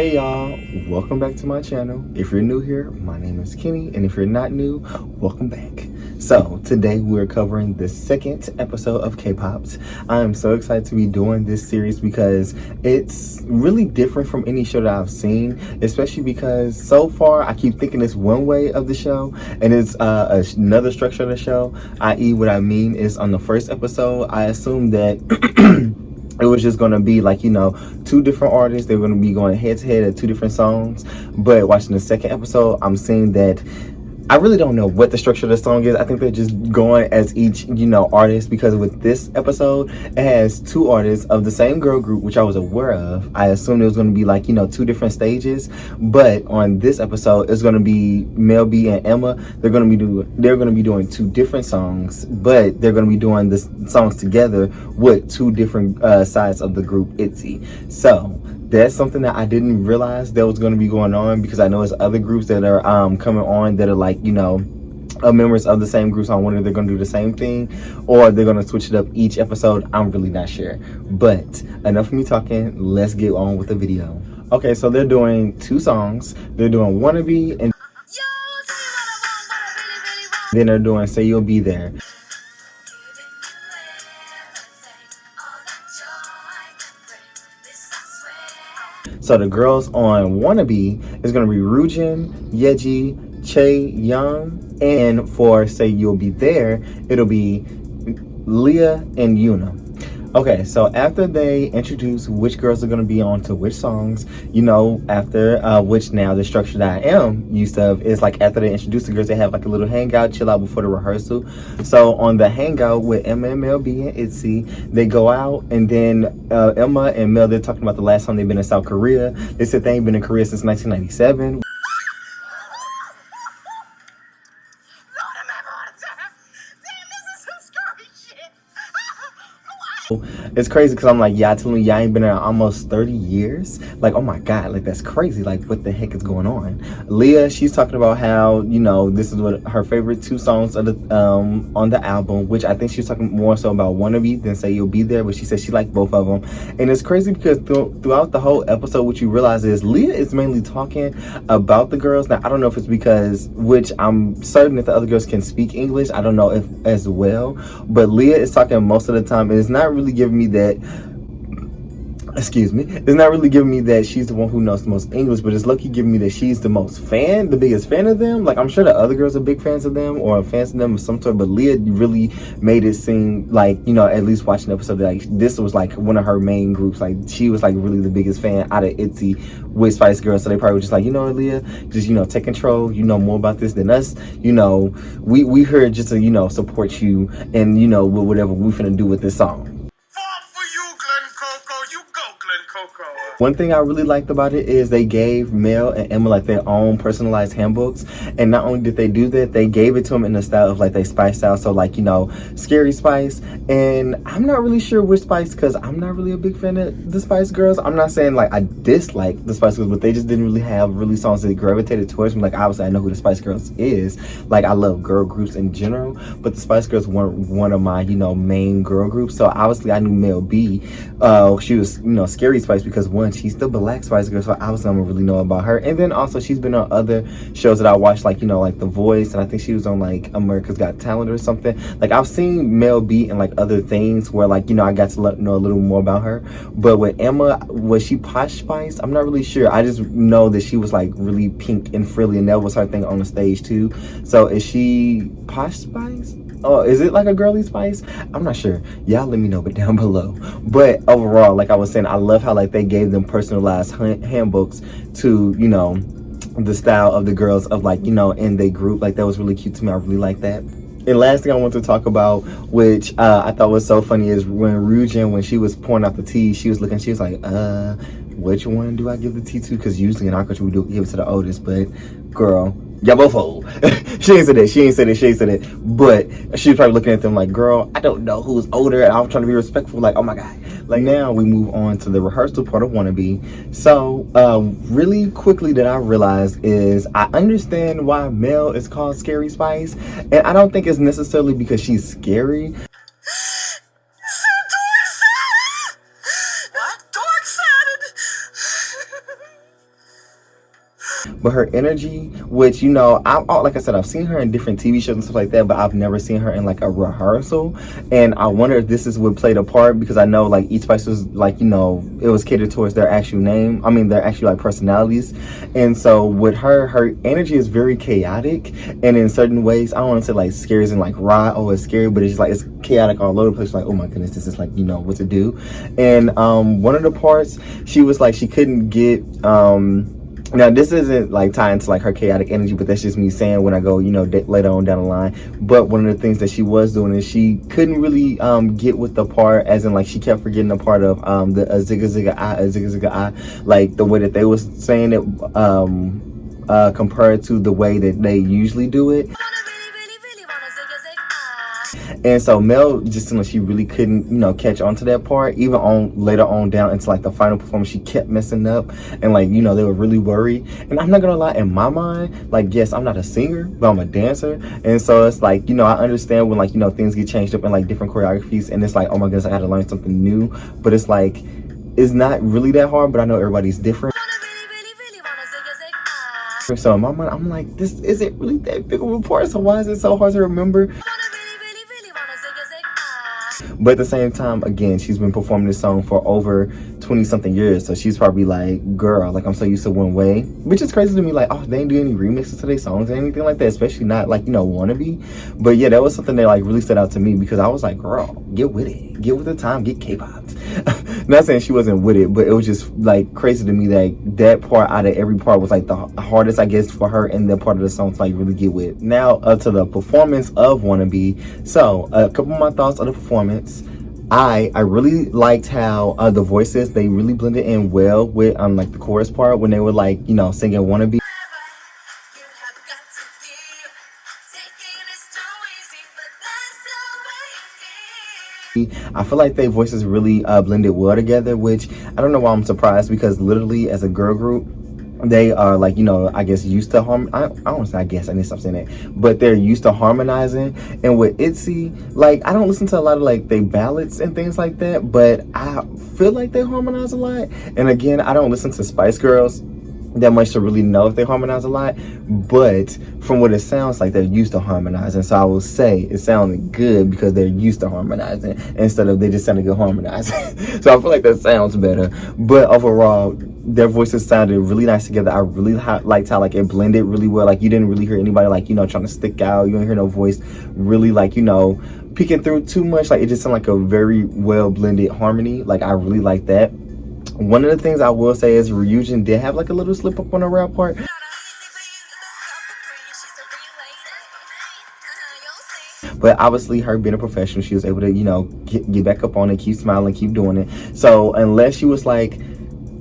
Hey y'all, welcome back to my channel. If you're new here, my name is Kenny, and if you're not new, welcome back. So today we're covering the second episode of K-Popped. I am so excited to be doing this series because it's really different from any show that I've seen, especially because so far I keep thinking it's one way of the show and it's another structure of the show, i.e. what I mean is on the first episode, I assumed that it was just going to be like, two different artists. They were going to be going head to head at two different songs. But watching the second episode, I'm seeing that I really don't know what the structure of the song is. I think they're just going as each, artist, because with this episode, it has two artists of the same girl group, which I was aware of. I assumed it was going to be like, two different stages. But on this episode, it's going to be Mel B and Emma. They're going to be doing two different songs, but they're going to be doing the songs together with two different sides of the group ITZY. So that's something that I didn't realize that was going to be going on, because I know there's other groups that are coming on that are like, members of the same group. So I wonder if they're going to do the same thing or they're going to switch it up each episode. I'm really not sure. But enough of me talking. Let's get on with the video. Okay, so they're doing two songs. They're doing Wannabe and then they're doing Say You'll Be There. So the girls on Wannabe is going to be Ryujin, Yeji, Chaeyoung, and for Say You'll Be There, it'll be Leah and Yuna. Okay, so after they introduce which girls are going to be on to which songs, after which now the structure that I am used to is like after they introduce the girls, they have like a little hangout, chill out before the rehearsal. So on the hangout with Emma and Mel B and ITZY, they go out, and then Emma and Mel, they're talking about the last time they've been in South Korea. They said they ain't been in Korea since 1997. It's crazy because I'm like, yeah, I tell me, y'all ain't been there almost 30 years. Like, oh my God, like that's crazy. Like, what the heck is going on? Leah, she's talking about how, this is what her favorite two songs of the on the album, which I think she's talking more so about Wannabe than Say You'll Be There, but she said she liked both of them. And it's crazy because throughout the whole episode, what you realize is Leah is mainly talking about the girls. Now, I don't know if it's because, which I'm certain that the other girls can speak English, I don't know if as well, but Leah is talking most of the time, and it's not really giving me that, it's not really giving me that she's the one who knows the most English, but it's lucky giving me that she's the biggest fan of them. Like, I'm sure the other girls are big fans of them or fans of them of some sort, but Leah really made it seem like, at least watching the episode, like this was like one of her main groups. Like, she was like really the biggest fan out of ITZY with Spice Girls. So they probably were just like, Leah, just, take control. You know more about this than us. We here just to, support you and, with whatever we finna do with this song. One thing I really liked about it is they gave Mel and Emma like their own personalized handbooks, and not only did they do that, they gave it to them in the style of like they Spice style, so like Scary Spice. And I'm not really sure which Spice, because I'm not really a big fan of the Spice Girls. I'm not saying like I dislike the Spice Girls, but they just didn't really have songs that gravitated towards me. Like, obviously I know who the Spice Girls is, like I love girl groups in general, but the Spice Girls weren't one of my main girl groups. So obviously I knew Mel B, she was Scary Spice, because one, she's the Black Spice Girl, so obviously I'm gonna really know about her. And then also she's been on other shows that I watched, like like The Voice, and I think she was on like America's Got Talent or something. Like, I've seen Mel B in like other things where like I got to know a little more about her. But with Emma, was she Posh Spice? I'm not really sure. I just know that she was like really pink and frilly, and that was her thing on the stage too. So is she Posh Spice? Oh, is it like a girly Spice? I'm not sure. Y'all let me know down below. But overall, like I was saying, I love how like they gave them personalized handbooks to, the style of the girls of like, in their group. Like, that was really cute to me. I really like that. And last thing I want to talk about, which I thought was so funny, is when Ryujin, when she was pouring out the tea, she was like, which one do I give the tea to? Because usually in our country we do give it to the oldest, but girl, y'all both old. She ain't said that. But she was probably looking at them like, girl, I don't know who's older, and I was trying to be respectful, like, oh my God. Like, now we move on to the rehearsal part of Wannabe. So really quickly that I realized is I understand why Mel is called Scary Spice, and I don't think it's necessarily because she's scary. But her energy, which, you know, like I said, I've seen her in different TV shows and stuff like that, but I've never seen her in like a rehearsal. And I wonder if this is what played a part, because I know like each Spice was like, you know, it was catered towards their actual name. I mean, their actual like personalities. And so with her energy is very chaotic, and in certain ways, I don't want to say like scary as in like raw, oh it's scary, but it's just like it's chaotic all over the place. Like, oh my goodness, this is like, you know, what to do. And one of the parts, she was like, she couldn't get now this isn't like tied into like her chaotic energy, but that's just me saying when I go, you know, later on down the line. But one of the things that she was doing is she couldn't really get with the part, as in like she kept forgetting the part of the zigga zigga ah, like the way that they was saying it compared to the way that they usually do it. And so Mel just seemed like she really couldn't, you know, catch on to that part. Even on later on down into like the final performance, she kept messing up, and like, you know, they were really worried. And I'm not gonna lie, in my mind, like, yes, I'm not a singer, but I'm a dancer. And so it's like, you know, I understand when like, you know, things get changed up in like different choreographies, and it's like, oh my goodness, I gotta learn something new. But it's like, it's not really that hard, but I know everybody's different. So in my mind, I'm like, this isn't really that big of a part, so why is it so hard to remember? But at the same time, again, she's been performing this song for over 20 something years, so she's probably like, girl, like I'm so used to one way, which is crazy to me. Like, oh, they didn't do any remixes to their songs or anything like that, especially not like, you know, Wannabe. But yeah, that was something that like really stood out to me, because I was like, girl, get with it, get with the time, get K-popped. Not saying she wasn't with it, but it was just like crazy to me that that part out of every part was like the hardest, I guess, for her in that part of the song to like really get with. Now to the performance of Wannabe. So a couple of my thoughts on the performance. I really liked how the voices, they really blended in well with like the chorus part when they were like, you know, singing Wannabe. I feel like their voices really blended well together, which I don't know why I'm surprised, because literally as a girl group, they are like, you know, I guess used to I don't say I guess, I need to stop saying that, but they're used to harmonizing. And with ITZY, like, I don't listen to a lot of like they ballads and things like that, but I feel like they harmonize a lot. And again, I don't listen to Spice Girls that much to really know if they harmonize a lot, but from what it sounds like, they're used to harmonizing. So I will say it sounded good because they're used to harmonizing instead of they just sounded good harmonizing. So I feel like that sounds better. But overall, their voices sounded really nice together. I really liked how like it blended really well. Like you didn't really hear anybody like, you know, trying to stick out. You didn't hear no voice really like, you know, peeking through too much. Like it just sounded like a very well blended harmony. Like I really like that. One of the things I will say is Ryujin did have like a little slip up on the rap part. But obviously her being a professional, she was able to, you know, get back up on it, keep smiling, keep doing it. So unless she was like,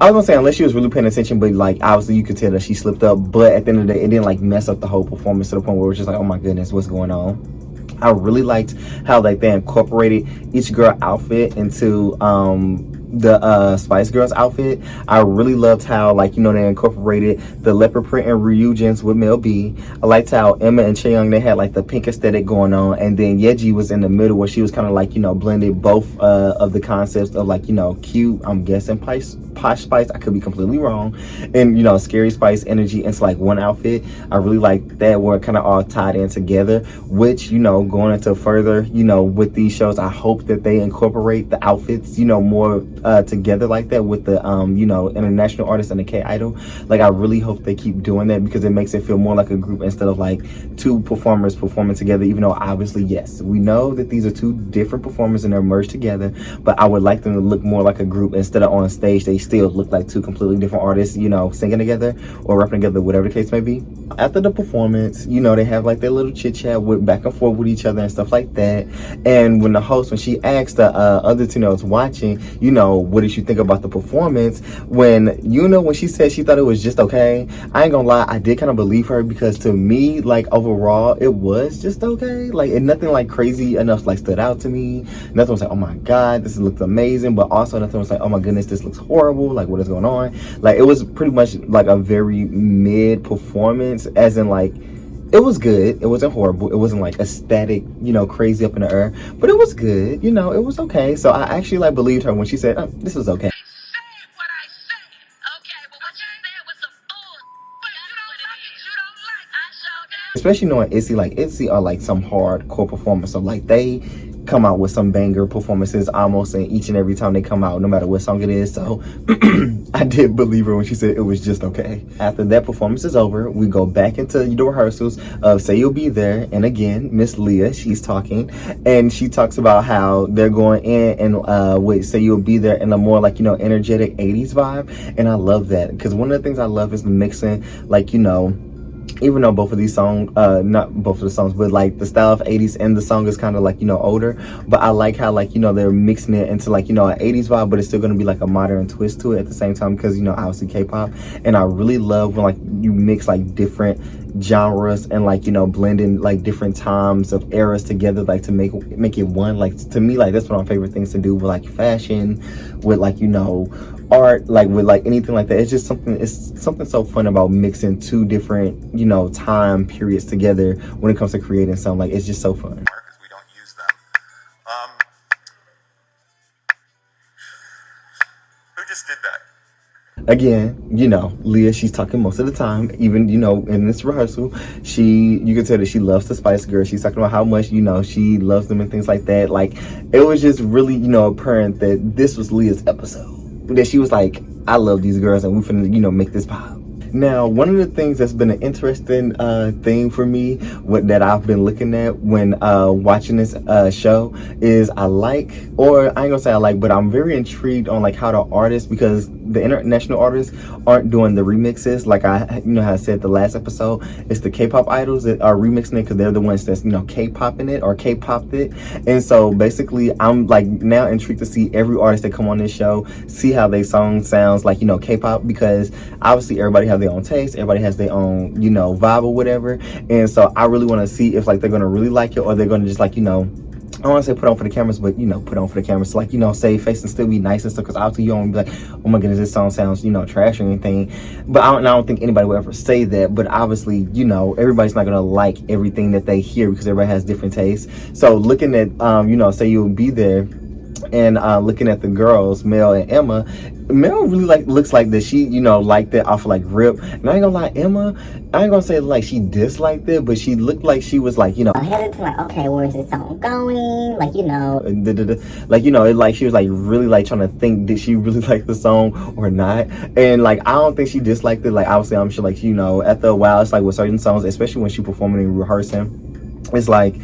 I was gonna say unless she was really paying attention, but like obviously you could tell that she slipped up. But at the end of the day, it didn't like mess up the whole performance to the point where it was just like, oh my goodness, what's going on? I really liked how like they incorporated each girl outfit into the Spice Girls outfit. I really loved how, like, you know, they incorporated the leopard print and Ryujin's with Mel B. I liked how Emma and Chaeyoung, they had like the pink aesthetic going on, and then Yeji was in the middle where she was kind of like, you know, blended both of the concepts of like, you know, cute, I'm guessing posh Spice, I could be completely wrong, and you know, scary Spice energy into like one outfit. I really like that where it kind of all tied in together, which, you know, going into further, you know, with these shows, I hope that they incorporate the outfits, you know, more together like that with the you know, international artists and the K-Idol. Like I really hope they keep doing that, because it makes it feel more like a group instead of like two performers performing together, even though obviously, yes, we know that these are two different performers and they're merged together, but I would like them to look more like a group instead of on stage they still look like two completely different artists, you know, singing together or rapping together, whatever the case may be. After the performance, you know, they have like their little chit chat with back and forth with each other and stuff like that. And when the host, when she asked the other two that was watching, you know, what did you think about the performance? When, you know, when she said she thought it was just okay, I ain't gonna lie, I did kind of believe her, because to me, like overall, it was just okay. Like, and nothing like crazy enough like stood out to me. Nothing was like, oh my god, this looks amazing, but also nothing was like, oh my goodness, this looks horrible. Like, what is going on? Like, it was pretty much like a very mid performance, as in like, it was good. It wasn't horrible. It wasn't like ecstatic, you know, crazy up in the air, but it was good. You know, it was okay. So I actually like believed her when she said, this was okay. Especially knowing Itzy, like Itzy are like some hardcore performers. So like they come out with some banger performances almost in each and every time they come out, no matter what song it is. So I did believe her when she said it was just okay. After that performance is over, we go back into the rehearsals of Say You'll Be There. And again, Miss Leah, she's talking, and she talks about how they're going in and with Say You'll Be There in a more like, energetic 80s vibe. And I love that, because one of the things I love is the mixing, like, even though both of these songs, not both of the songs, but like the style of 80s and the song is kind of like, older, but I like how like, they're mixing it into like, an 80s vibe, but it's still going to be like a modern twist to it at the same time, because, obviously K-pop. And I really love when like you mix like different genres and like, blending like different times of eras together, like to make it one. Like to me, like that's one of my favorite things to do with like fashion, with like, art, like with like anything like that. It's something so fun about mixing two different time periods together when it comes to creating something. Like it's just so fun. Because we don't use them. Who just did that? Again, Leah, she's talking most of the time. Even, in this rehearsal, you can tell that she loves the Spice Girls. She's talking about how much, she loves them and things like that. Like, it was just really, apparent that this was Leah's episode. That she was like, I love these girls and we're finna, make this pop. Now, one of the things that's been an interesting thing for me, that I've been looking at when watching this show, is I ain't gonna say I like, but I'm very intrigued on like how the artists, because the international artists aren't doing the remixes like how I said the last episode. It's the K-pop idols that are remixing it, because they're the ones that's K-popping it or K-popped it. And so basically I'm like now intrigued to see every artist that come on this show, see how their song sounds like K-pop, because obviously everybody has their own taste, everybody has their own vibe or whatever. And so I really want to see if like they're gonna really like it, or they're gonna just like I don't want to say put on for the cameras, but put on for the cameras, so, like save face and still be nice and stuff, because obviously you don't be like, oh my goodness, this song sounds trash or anything. But I don't think anybody will ever say that. But obviously everybody's not gonna like everything that they hear, because everybody has different tastes. So looking at Say You'll Be There, and looking at the girls, Mel and Emma, Mel really looks like that she liked it off of like rip. And I ain't gonna lie, Emma, I ain't gonna say like she disliked it, but she looked like she was like hesitant, like, okay, where's this song going, like like like she was like really like trying to think, did she really like the song or not? And like I don't think she disliked it. Like obviously I'm sure like after a while, it's like with certain songs, especially when she performing and rehearsing, it's like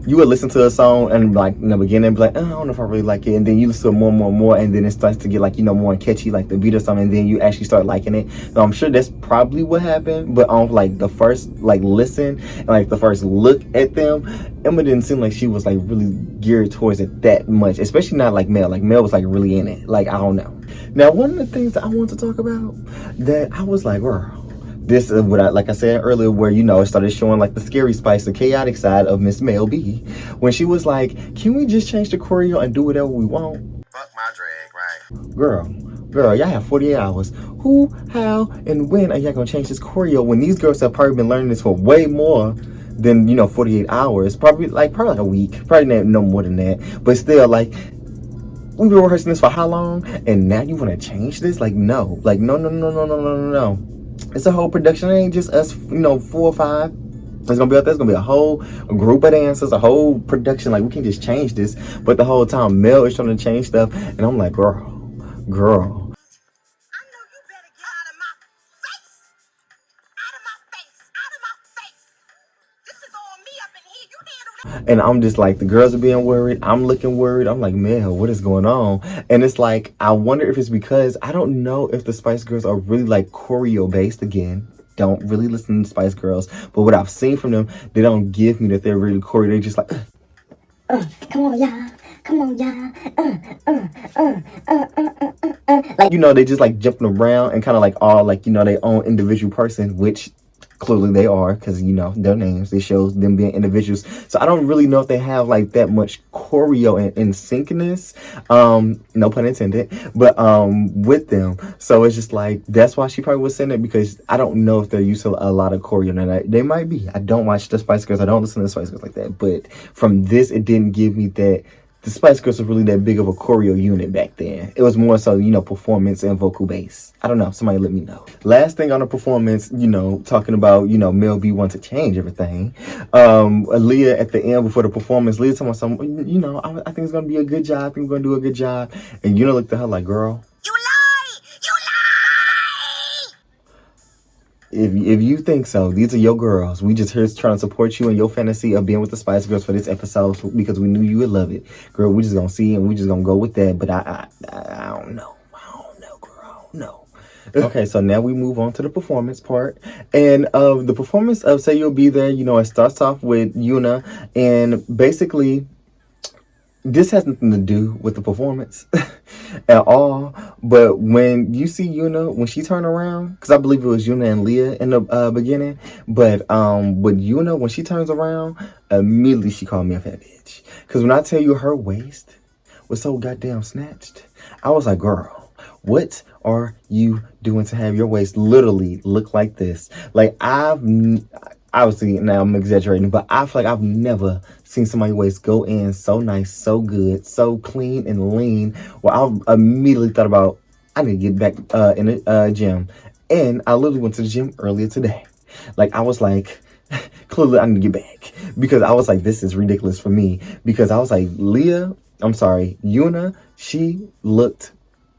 you would listen to a song and like in the beginning be like, oh, I don't know if I really like it, and then you listen to it more, and then it starts to get like more catchy, like the beat or something, and then you actually start liking it. So I'm sure that's probably what happened. But on like the first like listen and like the first look at them, Emma didn't seem like she was like really geared towards it that much, especially not like Mel. Like Mel was like really in it. Like I don't know. Now one of the things that I want to talk about that I was like, girl, this is what like I said earlier, where it started showing like the scary spice, the chaotic side of Miss Mel B, when she was like, can we just change the choreo and do whatever we want? Fuck my drag, right? Girl, y'all have 48 hours. Who, how, and when are y'all gonna change this choreo when these girls have probably been learning this for way more than 48 hours? Probably like a week, probably no more than that. But still, like, we've been rehearsing this for how long, and now you want to change this? Like no, no. It's a whole production. It ain't just us, 4 or 5. It's gonna be out there. It's gonna be a whole group of dancers, a whole production. Like we can just change this. But the whole time Mel is trying to change stuff, and I'm like, girl. And I'm just like, the girls are being worried. I'm looking worried. I'm like, man, what is going on? And it's like, I wonder if it's because, I don't know if the Spice Girls are really like choreo based. Again, don't really listen to Spice Girls. But what I've seen from them, they don't give me that they're really choreo. They're just like, come on, y'all. Come on, y'all. Like, they just like jumping around and kind of like all like, their own individual person, which clearly they are, because their names, it shows them being individuals. So I don't really know if they have like that much choreo and synchronous, no pun intended, but with them. So it's just like, that's why she probably was saying it, because I don't know if they're used to a lot of choreo. Now they might be. I don't watch the Spice Girls, I don't listen to the Spice Girls like that, but from this, it didn't give me that the Spice Girls was really that big of a choreo unit back then. It was more so, performance and vocal bass. I don't know. Somebody let me know. Last thing on the performance, talking about, Mel B wants to change everything. Leah at the end before the performance, Leah told me something, I think it's going to be a good job. I think we're going to do a good job. And looked at her like, girl, You lie! You lie! if you think so, these are your girls. We just here trying to support you in your fantasy of being with the Spice Girls for this episode because we knew you would love it. Girl, we just gonna see and we just gonna go with that. But I don't know. I don't know, girl. I don't know. Okay, so now we move on to the performance part. And the performance of Say You'll Be There, it starts off with Yuna. And basically, this has nothing to do with the performance at all. But when you see Yuna, when she turned around, because I believe it was Yuna and Leah in the beginning, but with Yuna, when she turns around, immediately she called me a fat bitch. Because when I tell you her waist was so goddamn snatched, I was like, girl, what are you doing to have your waist literally look like this? Like, obviously, now I'm exaggerating, but I feel like I've never seen somebody's waist go in so nice, so good, so clean and lean. Well, I immediately thought about, I need to get back in the gym. And I literally went to the gym earlier today. Like, I was like, clearly I need to get back. Because I was like, this is ridiculous for me. Because I was like, Yuna, she looked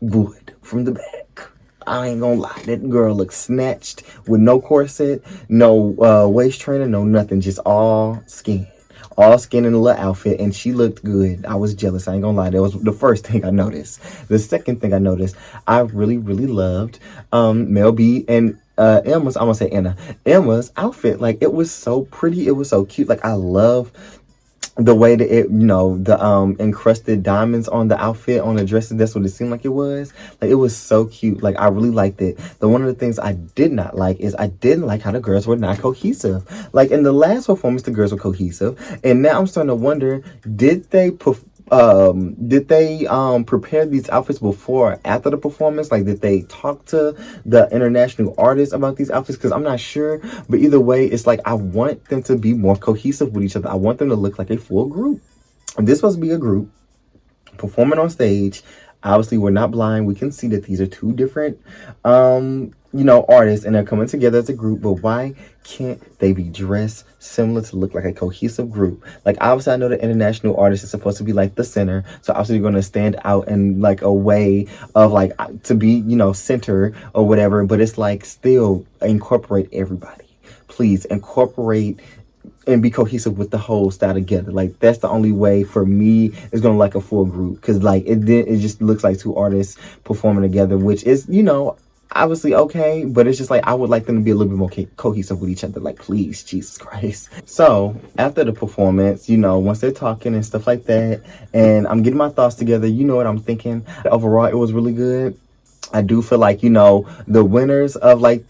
good from the back. I ain't gonna lie, that girl looked snatched with no corset, no waist trainer, no nothing, just all skin in a little outfit, and she looked good. I was jealous, I ain't gonna lie. That was the first thing I noticed. The second thing I noticed, I really, really loved Mel B and Emma's outfit. Like, it was so pretty, it was so cute. Like, I love the way that it, the encrusted diamonds on the outfit, on the dresses. That's what it seemed like it was. Like, it was so cute. Like, I really liked it. One of the things I did not like is I didn't like how the girls were not cohesive. Like, in the last performance, the girls were cohesive, and now I'm starting to wonder, did they prepare these outfits before or after the performance? Like, did they talk to the international artists about these outfits? Because I'm not sure. But either way, it's like, I want them to be more cohesive with each other. I want them to look like a full group. And this must be a group performing on stage. Obviously, we're not blind. We can see that these are two different artists, and they're coming together as a group. But why can't they be dressed similar to look like a cohesive group? Like, obviously, I know the international artist is supposed to be like the center, so obviously they're going to stand out in like a way of like to be center or whatever. But it's like, still incorporate everybody. Please incorporate and be cohesive with the whole style together. Like, that's the only way for me it's gonna like a full group, because like it just looks like two artists performing together, which is obviously okay, but it's just like, I would like them to be a little bit more cohesive with each other. Like, please, Jesus Christ. So after the performance, once they're talking and stuff like that, and I'm getting my thoughts together, what I'm thinking, overall it was really good. I do feel like the winners of like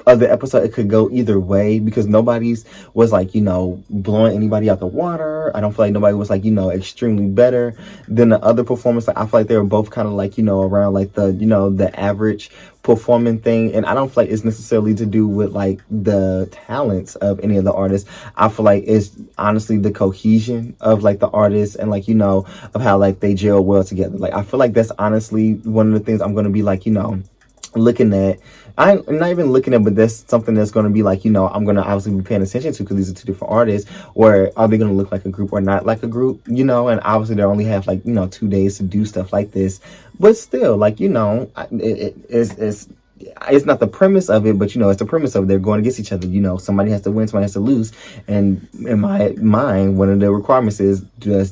the episode, it could go either way, because nobody's was like blowing anybody out the water. I don't feel like nobody was like extremely better than the other performance. Like, I feel like they were both kind of like around like the average performing thing. And I don't feel like it's necessarily to do with like the talents of any of the artists. I feel like it's honestly the cohesion of like the artists, and like of how like they gel well together. Like, I feel like that's honestly one of the things I'm going to be like looking at. I'm not even looking at, but that's something that's going to be like, I'm going to obviously be paying attention to, because these are two different artists. Or are they going to look like a group or not like a group, and obviously they only have like 2 days to do stuff like this. But still, like, it's not the premise of it, but it's the premise of they're going against each other. Somebody has to win, somebody has to lose. And in my mind, one of the requirements is, do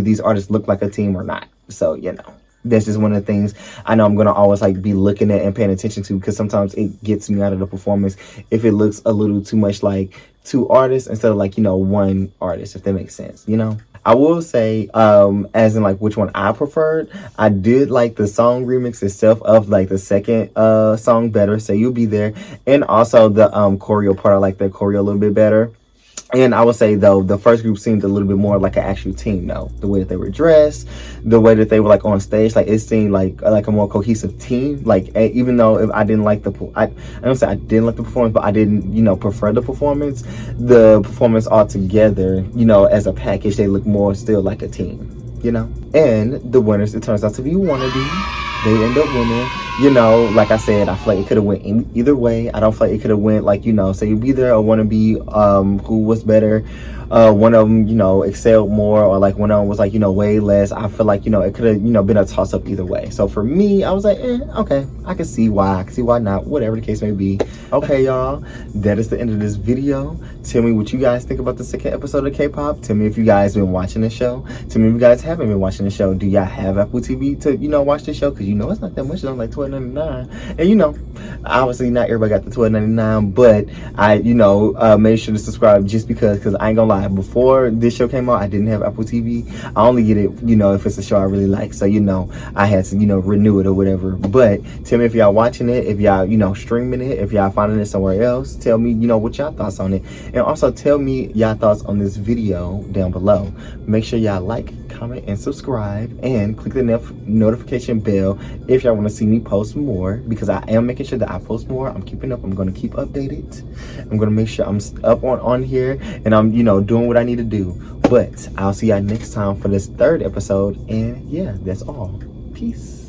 these artists look like a team or not? So that's just one of the things I know I'm going to always like be looking at and paying attention to, because sometimes it gets me out of the performance if it looks a little too much like two artists instead of like one artist, if that makes sense. I will say, as in like which one I preferred, I did like the song remix itself of like the second song better, Say You'll Be There, and also the choreo part. I like that choreo a little bit better. And I would say, though, the first group seemed a little bit more like an actual team, though. The way that they were dressed, the way that they were, like, on stage, like, it seemed like a more cohesive team. Like, even though if I didn't like I don't say I didn't like the performance, but I didn't, prefer the performance all together, as a package, they look more still like a team, And the winners, it turns out to be Wannabe. They end up winning. Like I said, I feel like it could have went either way. I don't feel like it could have went like, say you be there or Wannabe, who was better. One of them, excelled more, or like one of them was like, way less. I feel like, it could have, been a toss up either way. So for me, I was like, okay, I can see why. I can see why not, whatever the case may be. Okay, y'all, that is the end of this video. Tell me what you guys think about the second episode of K-pop. Tell me if you guys been watching the show. Tell me if you guys haven't been watching the show. Do y'all have Apple TV to, watch the show? Because, it's not that much. It's only like $12.99. And, obviously not everybody got the $12.99, but I, made sure to subscribe just because I ain't gonna lie. Before this show came out, I didn't have Apple TV. I only get it, if it's a show I really like. So, I had to, renew it or whatever. But tell me if y'all watching it, if y'all, streaming it, if y'all finding it somewhere else. Tell me, what y'all thoughts on it. And also tell me y'all thoughts on this video down below. Make sure y'all like, comment, and subscribe, and click the notification bell if y'all want to see me post more, because I am making sure that I post more. I'm keeping up. I'm going to keep updated. I'm going to make sure I'm up on here, and I'm, doing what I need to do. But I'll see y'all next time for this third episode, and yeah, that's all. Peace.